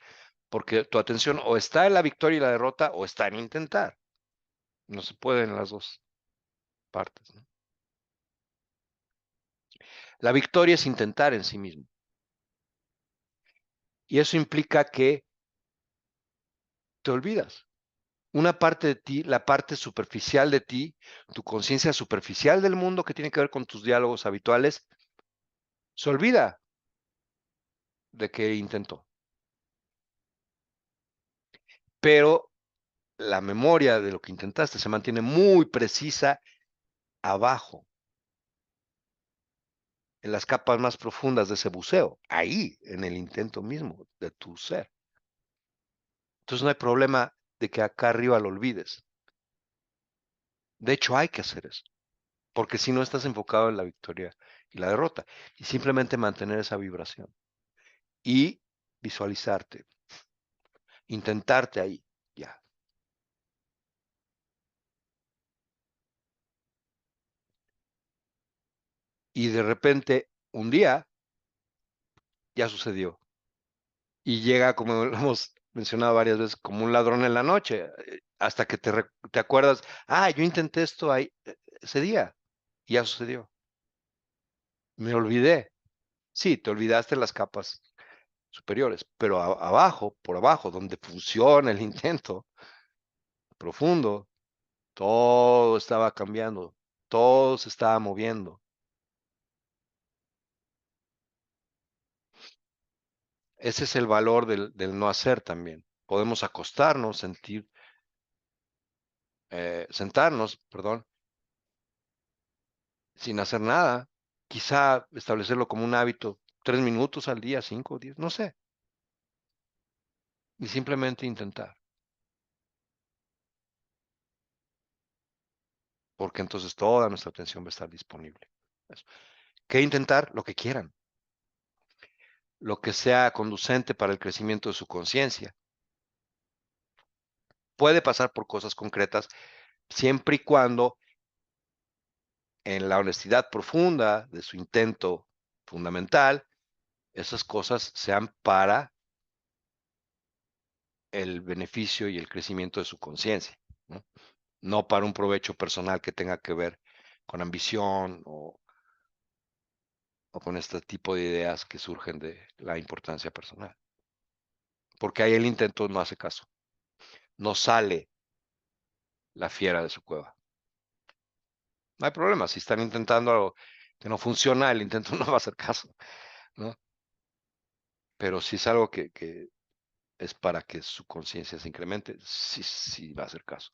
porque tu atención o está en la victoria y la derrota o está en intentar. No se puede en las dos partes, ¿no? La victoria es intentar en sí mismo. Y eso implica que te olvidas. Una parte de ti, la parte superficial de ti, tu conciencia superficial del mundo que tiene que ver con tus diálogos habituales, se olvida de que intentó. Pero la memoria de lo que intentaste se mantiene muy precisa abajo. en las capas más profundas de ese buceo, ahí, en el intento mismo de tu ser. Entonces no hay problema de que acá arriba lo olvides. De hecho, hay que hacer eso, porque si no estás enfocado en la victoria y la derrota, y simplemente mantener esa vibración y visualizarte, intentarte ahí, ya. Y de repente, un día, ya sucedió. Y llega, como lo hemos mencionado varias veces, como un ladrón en la noche, hasta que te acuerdas, yo intenté esto ahí, ese día, y ya sucedió. Me olvidé. Sí, te olvidaste las capas superiores, pero abajo, por abajo, donde funciona el intento profundo, todo estaba cambiando, todo se estaba moviendo. Ese es el valor del no hacer también. Podemos acostarnos, sentarnos, perdón, sin hacer nada. Quizá establecerlo como un hábito, 3 minutos al día, 5, 10, no sé. Y simplemente intentar, porque entonces toda nuestra atención va a estar disponible. Eso. ¿Qué intentar? Lo que quieran, lo que sea conducente para el crecimiento de su conciencia. Puede pasar por cosas concretas siempre y cuando en la honestidad profunda de su intento fundamental, esas cosas sean para el beneficio y el crecimiento de su conciencia, ¿no? No para un provecho personal que tenga que ver con ambición o con este tipo de ideas que surgen de la importancia personal. Porque ahí el intento no hace caso, no sale la fiera de su cueva. No hay problema, si están intentando algo que no funciona, el intento no va a hacer caso, ¿no? Pero si es algo que es para que su conciencia se incremente, sí, sí va a hacer caso.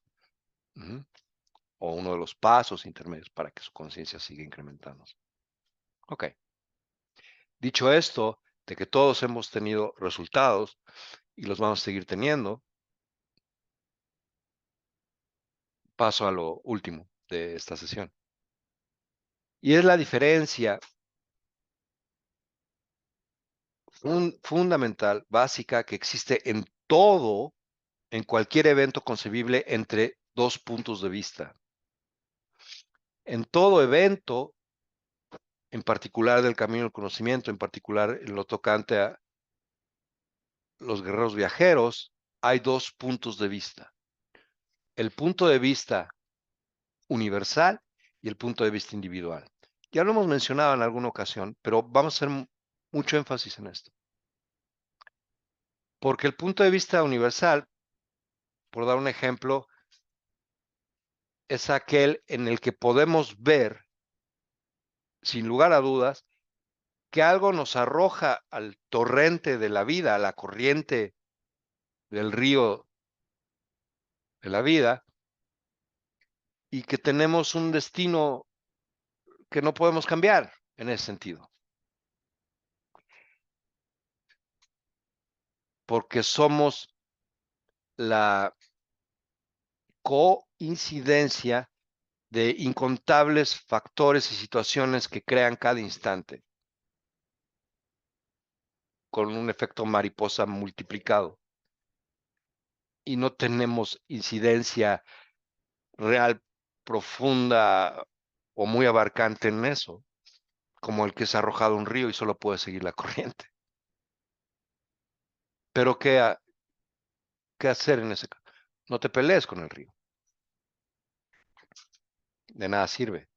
Ujú. O uno de los pasos intermedios para que su conciencia siga incrementándose. Ok. Dicho esto, de que todos hemos tenido resultados y los vamos a seguir teniendo, paso a lo último de esta sesión. Y es la diferencia fundamental, básica, que existe en todo, en cualquier evento concebible entre dos puntos de vista. En todo evento, en particular del camino del conocimiento, en particular en lo tocante a los guerreros viajeros, hay dos puntos de vista. El punto de vista universal y el punto de vista individual. Ya lo hemos mencionado en alguna ocasión, pero vamos a hacer mucho énfasis en esto. Porque el punto de vista universal, por dar un ejemplo, es aquel en el que podemos ver, sin lugar a dudas, que algo nos arroja al torrente de la vida, a la corriente del río de la vida, y que tenemos un destino que no podemos cambiar en ese sentido. Porque somos la coincidencia de incontables factores y situaciones que crean cada instante, con un efecto mariposa multiplicado. Y no tenemos incidencia real, profunda o muy abarcante en eso, como el que se ha arrojado a un río y solo puede seguir la corriente. Pero ¿qué hacer en ese caso? No te pelees con el río. De nada sirve.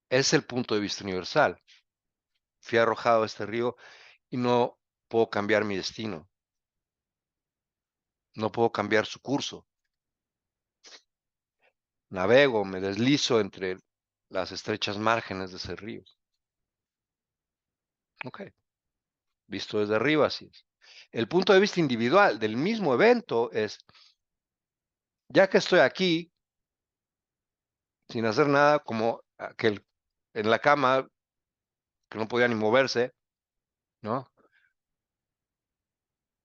Es el punto de vista universal. Fui arrojado a este río y no puedo cambiar mi destino. No puedo cambiar su curso. Navego, me deslizo entre las estrechas márgenes de ese río. Ok, visto desde arriba, así es. El punto de vista individual del mismo evento es, ya que estoy aquí, sin hacer nada, como aquel en la cama, que no podían ni moverse, ¿no?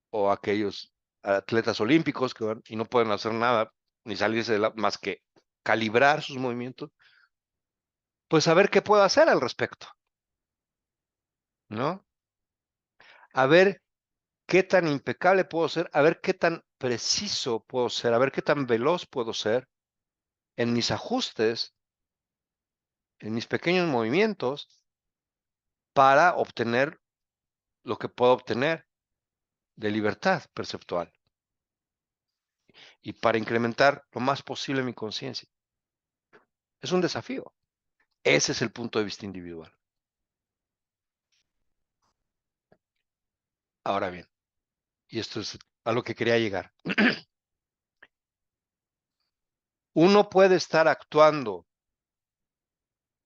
O aquellos atletas olímpicos que van y no pueden hacer nada, ni salirse más que calibrar sus movimientos, pues a ver qué puedo hacer al respecto, ¿no? A ver qué tan impecable puedo ser, a ver qué tan preciso puedo ser, a ver qué tan veloz puedo ser en mis ajustes, en mis pequeños movimientos, para obtener lo que puedo obtener de libertad perceptual y para incrementar lo más posible mi conciencia. Es un desafío. Ese es el punto de vista individual. Ahora bien, y esto es a lo que quería llegar. Uno puede estar actuando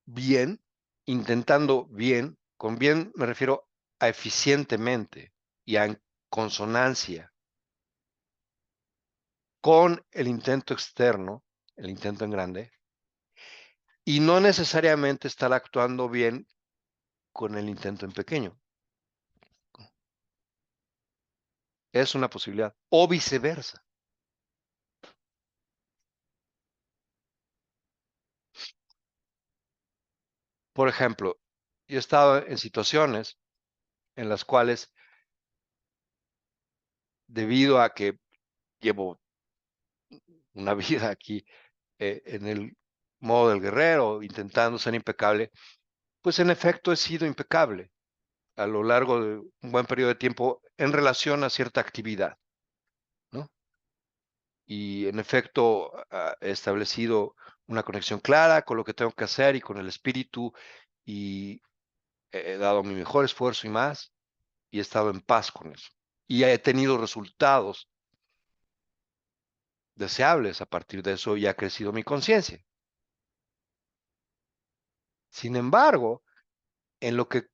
bien, intentando bien, con bien me refiero a eficientemente y a en consonancia con el intento externo, el intento en grande, y no necesariamente estar actuando bien con el intento en pequeño. Es una posibilidad. O viceversa. Por ejemplo, yo he estado en situaciones en las cuales, debido a que llevo una vida aquí en el modo del guerrero, intentando ser impecable, pues en efecto he sido impecable a lo largo de un buen periodo de tiempo en relación a cierta actividad, ¿no? Y en efecto he establecido una conexión clara con lo que tengo que hacer y con el espíritu y he dado mi mejor esfuerzo y más y he estado en paz con eso. Y he tenido resultados deseables a partir de eso y ha crecido mi conciencia. Sin embargo, en lo que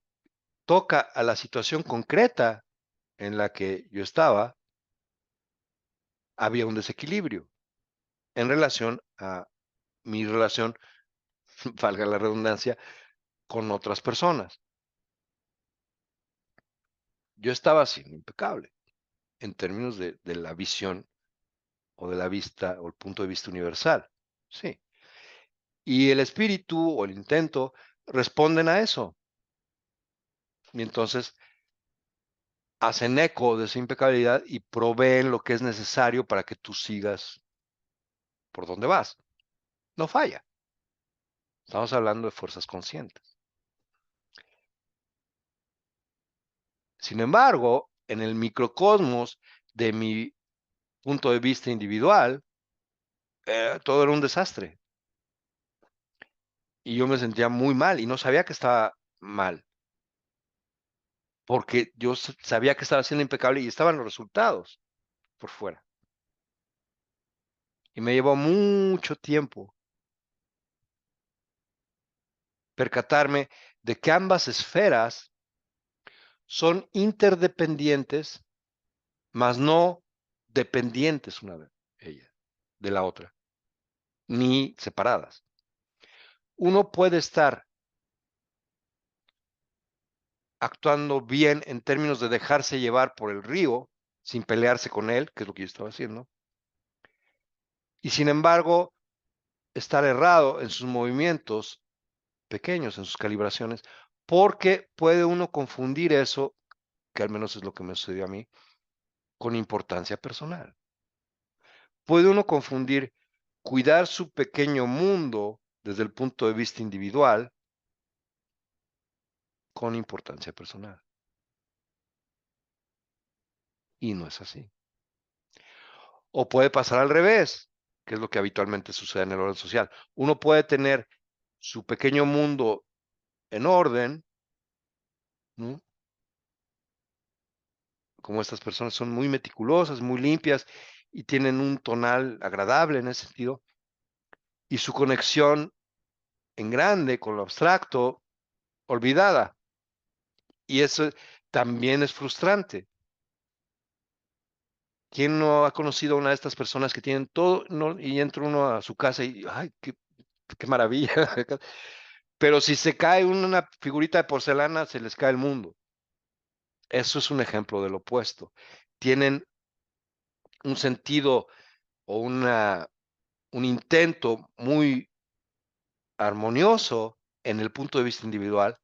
toca a la situación concreta en la que yo estaba, había un desequilibrio en relación a mi relación, valga la redundancia, con otras personas. Yo estaba siendo impecable en términos de la visión o de la vista o el punto de vista universal. Sí. Y el espíritu o el intento responden a eso. Y entonces hacen eco de esa impecabilidad y proveen lo que es necesario para que tú sigas por donde vas. No falla. Estamos hablando de fuerzas conscientes. Sin embargo, en el microcosmos de mi punto de vista individual, todo era un desastre. Y yo me sentía muy mal y no sabía que estaba mal, porque yo sabía que estaba siendo impecable y estaban los resultados por fuera. Y me llevó mucho tiempo percatarme de que ambas esferas son interdependientes, mas no dependientes una de ella, de la otra, ni separadas. Uno puede estar actuando bien en términos de dejarse llevar por el río sin pelearse con él, que es lo que yo estaba haciendo, y sin embargo estar errado en sus movimientos pequeños, en sus calibraciones, porque puede uno confundir eso, que al menos es lo que me sucedió a mí, con importancia personal. Puede uno confundir cuidar su pequeño mundo desde el punto de vista individual con importancia personal. Y no es así. O puede pasar al revés, que es lo que habitualmente sucede en el orden social. Uno puede tener su pequeño mundo en orden, ¿no? Como estas personas son muy meticulosas, muy limpias y tienen un tonal agradable en ese sentido, y su conexión en grande con lo abstracto, olvidada. Y eso también es frustrante. ¿Quién no ha conocido a una de estas personas que tienen todo, no, y entra uno a su casa y, ay, qué maravilla, Pero si se cae una figurita de porcelana, se les cae el mundo. Eso es un ejemplo del opuesto. Tienen un sentido o un intento muy armonioso en el punto de vista individual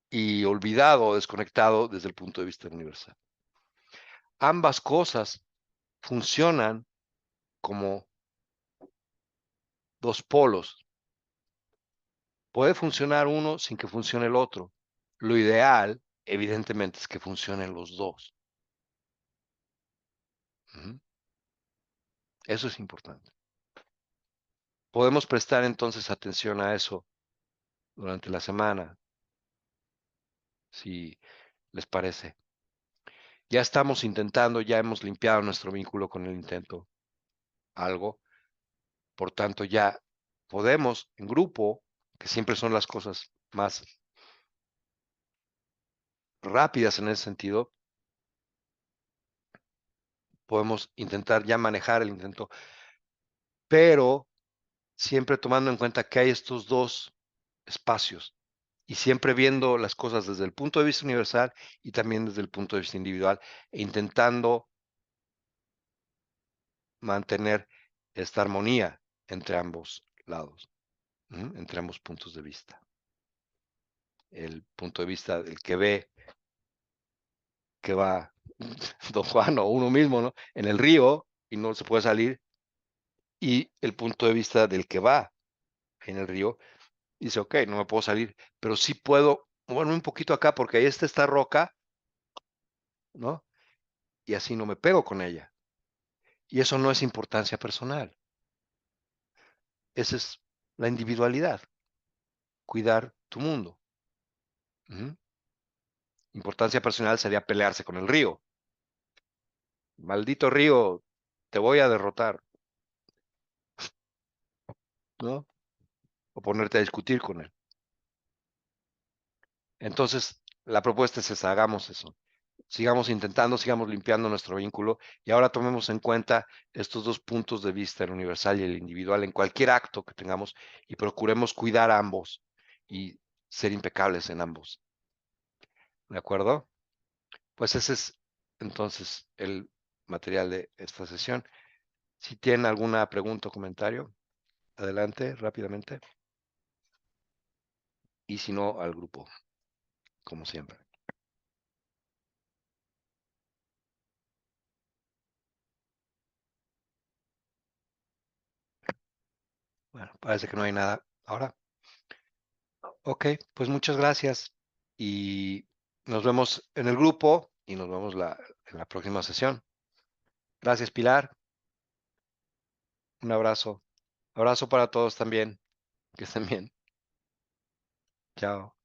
y olvidado o desconectado desde el punto de vista universal. Ambas cosas funcionan como dos polos. Puede funcionar uno sin que funcione el otro. Lo ideal, evidentemente, es que funcionen los dos. Eso es importante. Podemos prestar entonces atención a eso durante la semana, si les parece. Ya estamos intentando, ya hemos limpiado nuestro vínculo con el intento, algo. Por tanto, ya podemos en grupo, que siempre son las cosas más rápidas en ese sentido, podemos intentar ya manejar el intento, pero siempre tomando en cuenta que hay estos dos espacios y siempre viendo las cosas desde el punto de vista universal y también desde el punto de vista individual e intentando mantener esta armonía entre ambos lados, entre ambos puntos de vista. El punto de vista del que ve que va Don Juan o uno mismo, ¿no? En el río y no se puede salir, y el punto de vista del que va en el río dice, ok, no me puedo salir, pero sí puedo moverme un poquito acá porque ahí está esta roca, ¿no? Y así no me pego con ella. Y eso no es importancia personal, esa es la individualidad, cuidar tu mundo. Ujú. Importancia personal sería pelearse con el río. Maldito río, te voy a derrotar, ¿no? O ponerte a discutir con él. Entonces, la propuesta es esa, hagamos eso. Sigamos intentando, sigamos limpiando nuestro vínculo y ahora tomemos en cuenta estos dos puntos de vista, el universal y el individual, en cualquier acto que tengamos y procuremos cuidar a ambos y ser impecables en ambos. ¿De acuerdo? Pues ese es entonces el material de esta sesión. Si tienen alguna pregunta o comentario, adelante rápidamente. Y si no, al grupo, como siempre. Bueno, parece que no hay nada ahora. Ok, pues muchas gracias y nos vemos en el grupo y nos vemos en la próxima sesión. Gracias, Pilar. Un abrazo. Abrazo para todos también. Que estén bien. Chao.